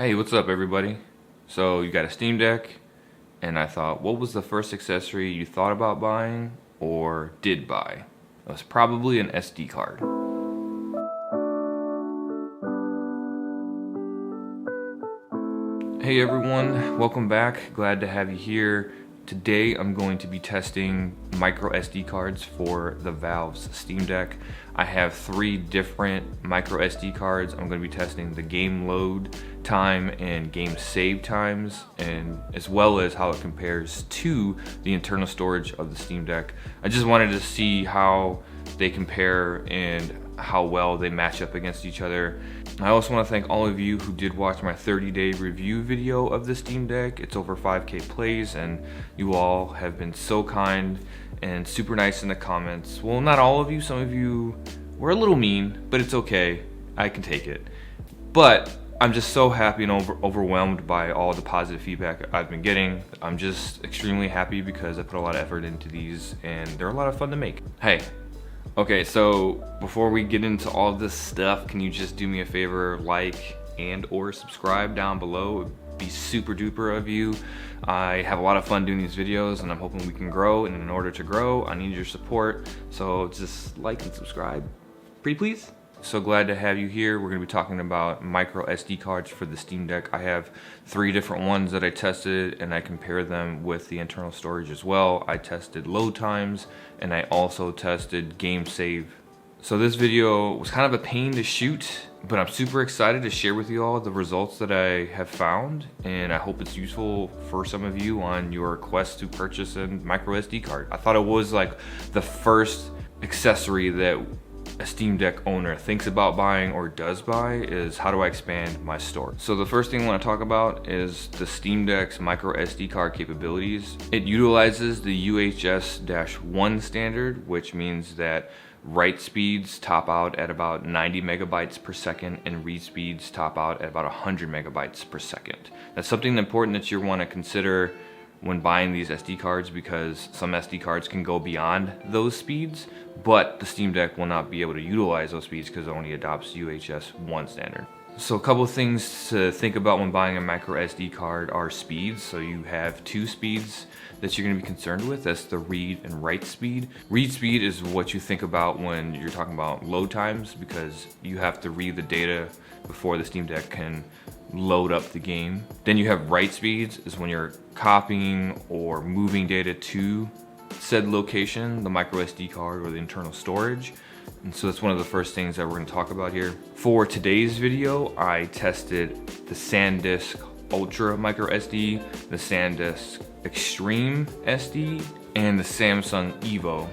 Hey, what's up everybody? So you got a Steam Deck, and I thought, what was the first accessory you thought about buying or did buy? It was probably an SD card. Hey everyone, welcome back. Glad to have you here. Today I'm going to be testing micro SD cards for the Valve's Steam Deck. I have 3 different micro SD cards. I'm going to be testing the game load time and game save times, and as well as how it compares to the internal storage of the Steam Deck. I just wanted to see how they compare and how well they match up against each other. I also want to thank all of you who did watch my 30-day review video of the Steam Deck. It's over 5K plays, and you all have been so kind and super nice in the comments. Well, not all of you, some of you were a little mean, but it's okay. I can take it. But I'm just so happy and overwhelmed by all the positive feedback I've been getting. I'm just extremely happy because I put a lot of effort into these and they're a lot of fun to make. Hey. Okay, so before we get into all this stuff, can you just do me a favor, like and or subscribe down below? It'd be super duper of you. I have a lot of fun doing these videos and I'm hoping we can grow, and in order to grow, I need your support. So just like and subscribe, pretty please. So glad to have you here. We're going to be talking about micro SD cards for the Steam Deck. I have 3 different ones that I tested, and I compare them with the internal storage as well. I tested load times, and I also tested game save. So this video was kind of a pain to shoot, but I'm super excited to share with you all the results that I have found, and I hope it's useful for some of you on your quest to purchase a micro SD card. I thought it was like the first accessory that a Steam Deck owner thinks about buying or does buy is, how do I expand my storage? So the first thing I want to talk about is the Steam Deck's micro SD card capabilities. It utilizes the UHS-1 standard, which means that write speeds top out at about 90 megabytes per second and read speeds top out at about 100 megabytes per second. That's something important that you want to consider when buying these SD cards, because some SD cards can go beyond those speeds, but the Steam Deck will not be able to utilize those speeds because it only adopts UHS 1 standard. So a couple of things to think about when buying a micro SD card are speeds. So you have 2 speeds that you're going to be concerned with. That's the read and write speed. Read speed is what you think about when you're talking about load times, because you have to read the data before the Steam Deck can load up the game. Then you have write speeds, is when you're copying or moving data to said location, the micro SD card or the internal storage. And so that's one of the first things that we're going to talk about here. For today's video, I tested the Sandisk Ultra micro SD, the Sandisk Extreme SD, and the Samsung EVO.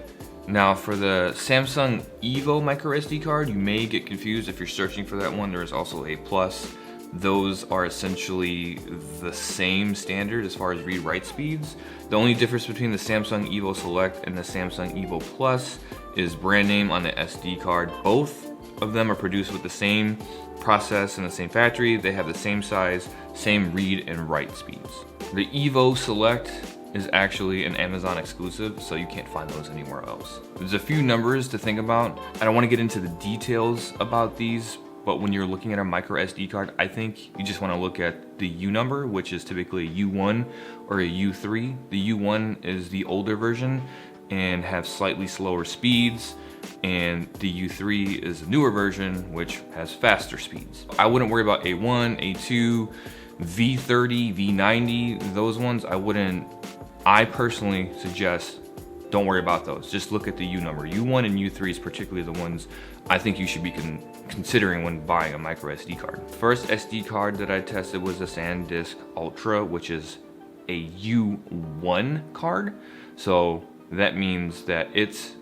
Now for the Samsung EVO micro SD card, you may get confused if you're searching for that one. There is also a Plus. Those are essentially the same standard as far as read-write speeds. The only difference between the Samsung EVO Select and the Samsung EVO Plus is brand name on the SD card. Both of them are produced with the same process in the same factory. They have the same size, same read and write speeds. The EVO Select is actually an Amazon exclusive, so you can't find those anywhere else. There's a few numbers to think about. I don't want to get into the details about these, but when you're looking at a micro SD card, I think you just want to look at the U number, which is typically a U1 or a U3. The U1 is the older version and have slightly slower speeds, and the U3 is the newer version, which has faster speeds. I wouldn't worry about A1, A2, V30, V90, those ones I personally suggest don't worry about those. Just look at the U number. U1 and U3 is particularly the ones I think you should be considering when buying a micro SD card. First SD card that I tested was the Sandisk Ultra, which is a U1 card. So that means that its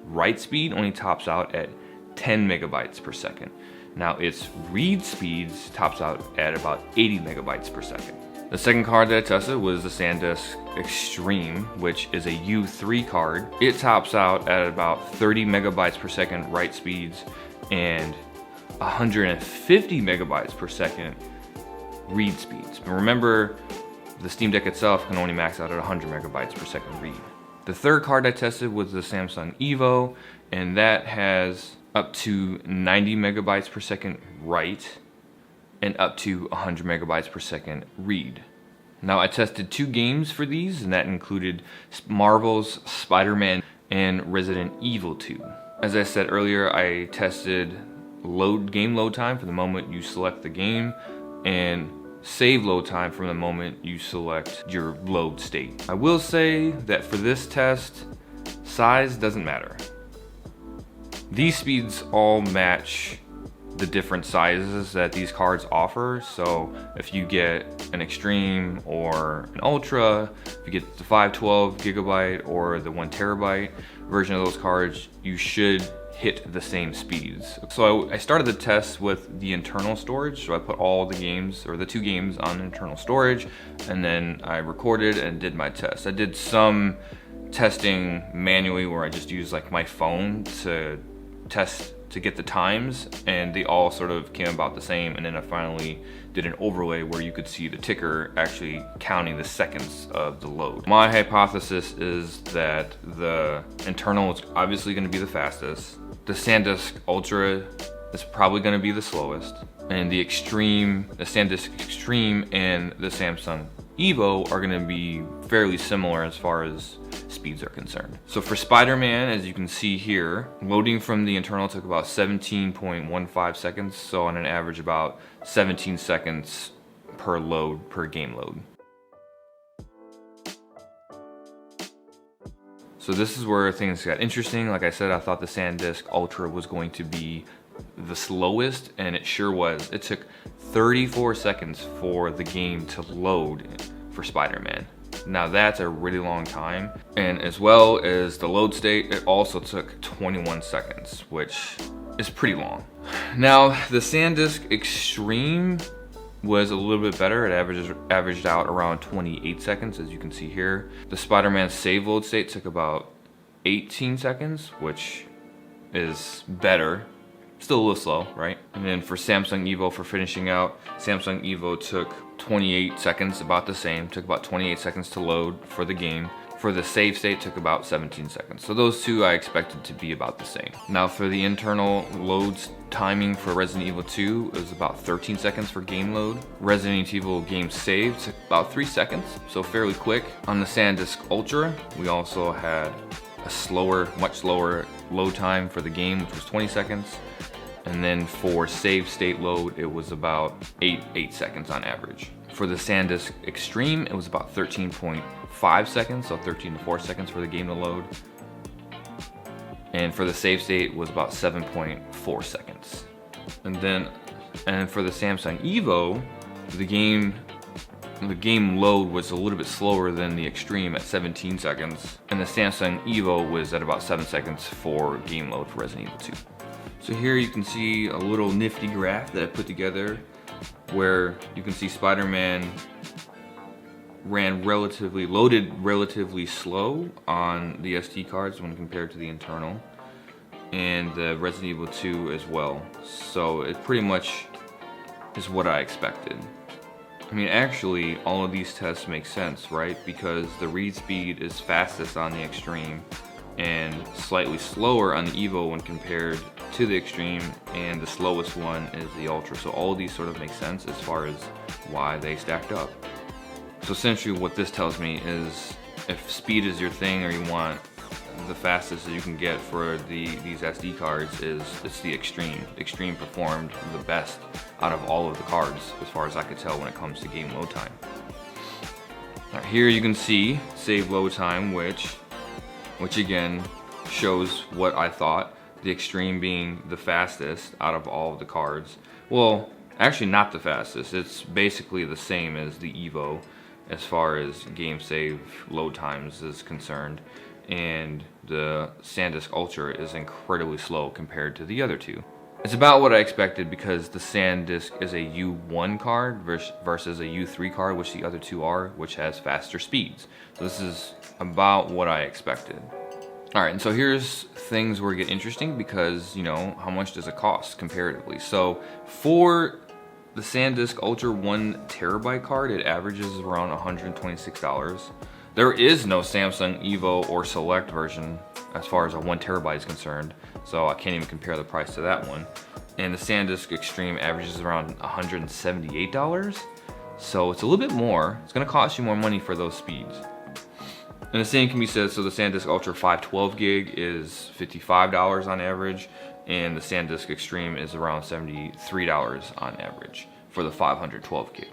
write speed only tops out at 10 megabytes per second. Now its read speeds tops out at about 80 megabytes per second. The second card that I tested was the Sandisk Extreme, which is a U3 card. It tops out at about 30 megabytes per second write speeds and 150 megabytes per second read speeds. But remember, the Steam Deck itself can only max out at 100 megabytes per second read. The third card I tested was the Samsung EVO, and that has up to 90 megabytes per second write and up to 100 megabytes per second read. Now, I tested 2 games for these, and that included Marvel's Spider-Man and Resident Evil 2. As I said earlier, I tested game load time from the moment you select the game, and save load time from the moment you select your load state. I will say that for this test, size doesn't matter. These speeds all match the different sizes that these cards offer. So if you get an Extreme or an Ultra, if you get the 512 gigabyte or the 1 terabyte version of those cards, you should hit the same speeds. So I started the test with the internal storage. So I put all the games, or the 2 games, on internal storage, and then I recorded and did my test. I did some testing manually where I just used like my phone to test to get the times, and they all sort of came about the same. And then I finally did an overlay where you could see the ticker actually counting the seconds of the load. My hypothesis is that the internal is obviously going to be the fastest. The Sandisk Ultra is probably going to be the slowest, and the Sandisk Extreme and the Samsung EVO are going to be fairly similar as far as speeds are concerned. So for Spider-Man, as you can see here, loading from the internal took about 17.15 seconds, so on an average about 17 seconds per load, per game load. So this is where things got interesting. Like I said, I thought the Sandisk Ultra was going to be the slowest, and it sure was. It took 34 seconds for the game to load for Spider-Man. Now that's a really long time, and as well as the load state, it also took 21 seconds, which is pretty long. Now the Sandisk Extreme was a little bit better. It averaged out around 28 seconds, as you can see here. The Spider-Man save load state took about 18 seconds, which is better. Still a little slow, right? And then for Samsung EVO, for finishing out, Samsung EVO took 28 seconds, about the same. Took about 28 seconds to load for the game. For the save state, took about 17 seconds. So those two I expected to be about the same. Now for the internal loads timing for Resident Evil 2, it was about 13 seconds for game load. Resident Evil game save took about 3 seconds, so fairly quick. On the Sandisk Ultra, we also had a much slower load time for the game, which was 20 seconds. And then for save state load, it was about 8 seconds on average. For the Sandisk Extreme, it was about 13.5 seconds, so 13 to 4 seconds for the game to load. And for the save state, it was about 7.4 seconds. And for the Samsung EVO, the game load was a little bit slower than the Extreme at 17 seconds. And the Samsung EVO was at about 7 seconds for game load for Resident Evil 2. So here you can see a little nifty graph that I put together where you can see Spider-Man loaded relatively slow on the SD cards when compared to the internal, and the Resident Evil 2 as well. So it pretty much is what I expected. I mean, actually, all of these tests make sense, right? Because the read speed is fastest on the Extreme and slightly slower on the EVO when compared to the Extreme, and the slowest one is the Ultra. So all of these sort of make sense as far as why they stacked up. So essentially what this tells me is, if speed is your thing, or you want the fastest that you can get for these SD cards, it's the Extreme. The Extreme performed the best out of all of the cards, as far as I could tell, when it comes to game load time. Now, here you can see save load time, which again shows what I thought, the Extreme being the fastest out of all of the cards. Well, actually not the fastest. It's basically the same as the EVO as far as game save load times is concerned. And the Sandisk Ultra is incredibly slow compared to the other two. It's about what I expected, because the Sandisk is a U1 card versus a U3 card, which the other two are, which has faster speeds. So this is about what I expected. Alright, and so here's things where it get interesting, because, you know, how much does it cost comparatively? So for the Sandisk Ultra 1 terabyte card, it averages around $126. There is no Samsung EVO or Select version as far as a 1 terabyte is concerned, so I can't even compare the price to that one. and the Sandisk Extreme averages around $178. So it's a little bit more. It's gonna cost you more money for those speeds. And the same can be said, so the Sandisk Ultra 512 gig is $55 on average, and the Sandisk Extreme is around $73 on average for the 512 gig.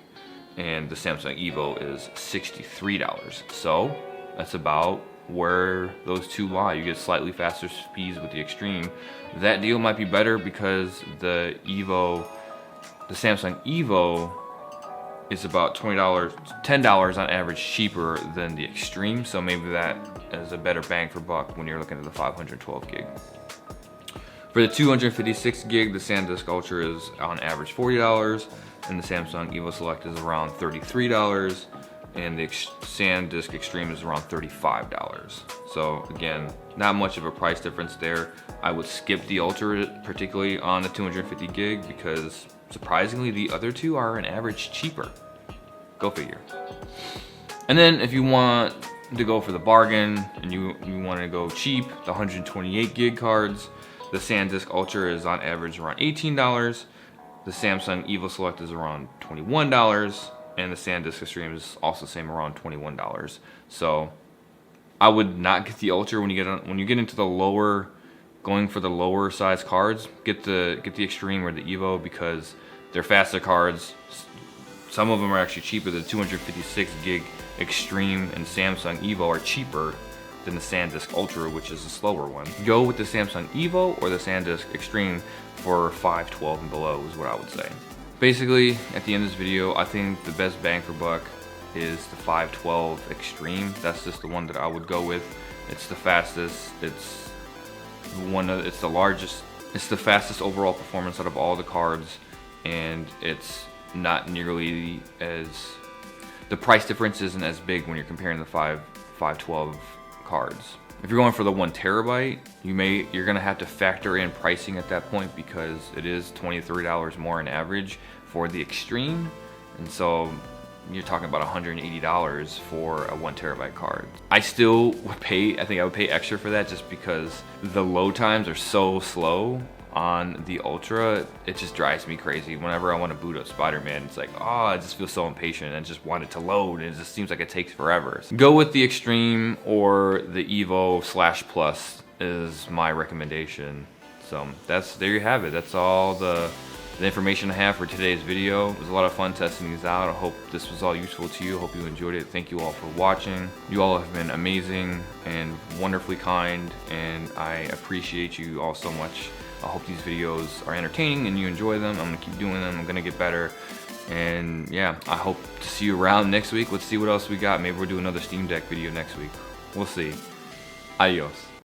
And the Samsung EVO is $63. So that's about where those two lie. You get slightly faster speeds with the Extreme. That deal might be better because the Samsung EVO is about $10 on average cheaper than the Extreme. So maybe that is a better bang for buck when you're looking at the 512 gig. For the 256 gig, the Sandisk Ultra is on average $40, and the Samsung EVO Select is around $33, and the Sandisk Extreme is around $35. So again, not much of a price difference there. I would skip the Ultra, particularly on the 250 gig, because surprisingly the other two are an average cheaper. Go figure. And then if you want to go for the bargain and you want to go cheap, the 128 gig cards, the Sandisk Ultra is on average around $18. The Samsung EVO Select is around $21, and the Sandisk Extreme is also same around $21. So I would not get the Ultra when you get into the lower, going for the lower size cards. Get the Extreme or the EVO because they're faster cards. Some of them are actually cheaper. The 256 gig Extreme and Samsung EVO are cheaper than the Sandisk Ultra, which is a slower one. Go with the Samsung EVO or the Sandisk Extreme for 512 and below is what I would say. Basically, at the end of this video, I think the best bang for buck is the 512 Extreme. That's just the one that I would go with. It's the fastest, it's the largest, it's the fastest overall performance out of all the cards, and it's not nearly as, the price difference isn't as big when you're comparing the 512 cards. If you're going for the 1 terabyte, you're gonna have to factor in pricing at that point because it is $20 to $30 more on average for the Extreme, and so you're talking about $180 for a 1 terabyte card. I still would pay, I think I would pay extra for that just because the load times are so slow on the Ultra. It just drives me crazy. Whenever I want to boot up Spider-Man, it's like, oh, I just feel so impatient and just want it to load, and it just seems like it takes forever. So go with the Extreme or the EVO/Plus is my recommendation. So there you have it. That's all the information I have for today's video. It was a lot of fun testing these out. I hope this was all useful to you. I hope you enjoyed it. Thank you all for watching. You all have been amazing and wonderfully kind, and I appreciate you all so much. I hope these videos are entertaining and you enjoy them. I'm gonna keep doing them. I'm gonna get better. And yeah, I hope to see you around next week. Let's see what else we got. Maybe we'll do another Steam Deck video next week. We'll see. Adios.